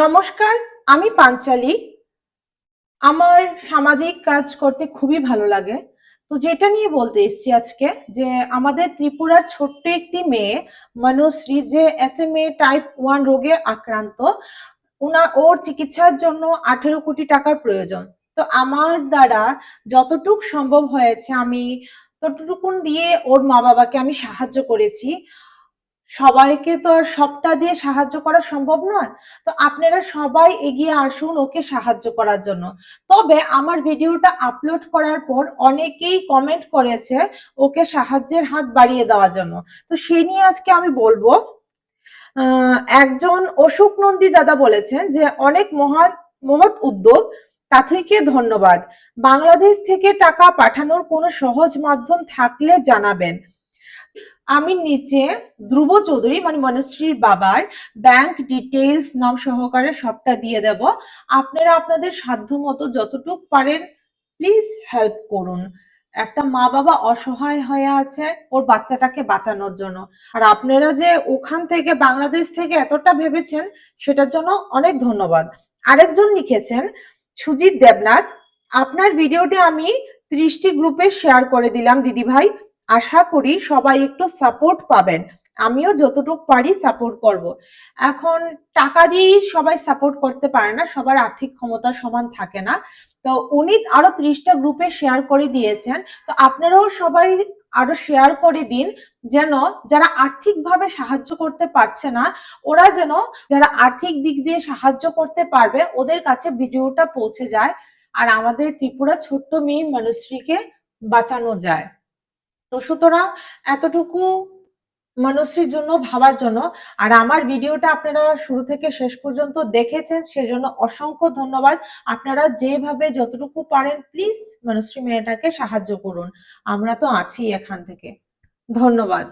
নমস্কার, আমি পাঞ্চালি। আমার সামাজিক কাজ করতে খুবই ভালো লাগে। তো যেটা নিয়ে বলতে এসেছি আজকে যে আমাদের ত্রিপুরার ছোট্ট একটি মেয়ে মনুশ্রী যে SMA টাইপ 1 রোগে আক্রান্ত। ওর চিকিৎসার জন্য 18 কোটি টাকার প্রয়োজন। তো আমার দ্বারা যতটুক সম্ভব হয়েছে আমি ততটুকুন দিয়ে ওর মা-বাবাকে আমি সাহায্য করেছি। সবাইকে তো আর সবটা দিয়ে সাহায্য করা সম্ভব নয়। তো আপনারা সবাই এগিয়ে আসুন ওকে সাহায্য করার জন্য। তবে আমার ভিডিওটা আপলোড করার পর অনেকেই কমেন্ট করেছে ওকে সাহায্যের হাত বাড়িয়ে দেওয়ার জন্য। তো সেই নিয়ে আজকে আমি বলবো। একজন অশোক নন্দী দাদা বলেছেন যে অনেক মহৎ উদ্যোগ, তাথইকে ধন্যবাদ। বাংলাদেশ থেকে টাকা পাঠানোর কোনো সহজ মাধ্যম থাকলে জানাবেন। আমি নিচে ধ্রুব চৌধুরী মানে মনশ্রীর বাবার ব্যাংক ডিটেইলস নাম সহকারে সবটা দিয়ে দেব। আপনারা আপনাদের সাধ্য মতো যতটুক পারেন প্লিজ হেল্প করুন। একটা মা বাবা অসহায় হয়ে আছে ওর বাচ্চাটাকে বাঁচানোর জন্য। আর আপনারা যে ওখান থেকে বাংলাদেশ থেকে এতটা ভেবেছেন সেটার জন্য অনেক ধন্যবাদ। আরেকজন লিখেছেন সুজিত দেবনাথ, আপনার ভিডিওটি আমি 30টি গ্রুপে শেয়ার করে দিলাম দিদি ভাই। আশা করি সবাই একটু সাপোর্ট পাবেন। আমিও যতটুকু পারি সাপোর্ট করব। এখন টাকা দিয়েই সবাই সাপোর্ট করতে পারে না, সবার আর্থিক ক্ষমতা সমান থাকে না। তো উনি আরো 30টা গ্রুপে শেয়ার করে দিয়েছেন। তো আপনারাও সবাই আরো শেয়ার করে দিন, যেন যারা আর্থিকভাবে সাহায্য করতে পারছে না ওরা যেন যারা আর্থিক দিক দিয়ে সাহায্য করতে পারবে ওদের কাছে ভিডিওটা পৌঁছে যায় আর আমাদের ত্রিপুরা ছোট্ট মেয়ে মনুশ্রীকে বাঁচানো যায়। তো সুতরাং এতটুকু মনুশ্রীর জন্য ভাবার জন্য। আর আমার ভিডিওটা আপনারা শুরু থেকে শেষ পর্যন্ত দেখেছেন সেজন্য অসংখ্য ধন্যবাদ। আপনারা যেভাবে যতটুকু পারেন প্লিজ মনুশ্রী মেয়েটাকে সাহায্য করুন। আমরা তো আছি এখান থেকে। ধন্যবাদ।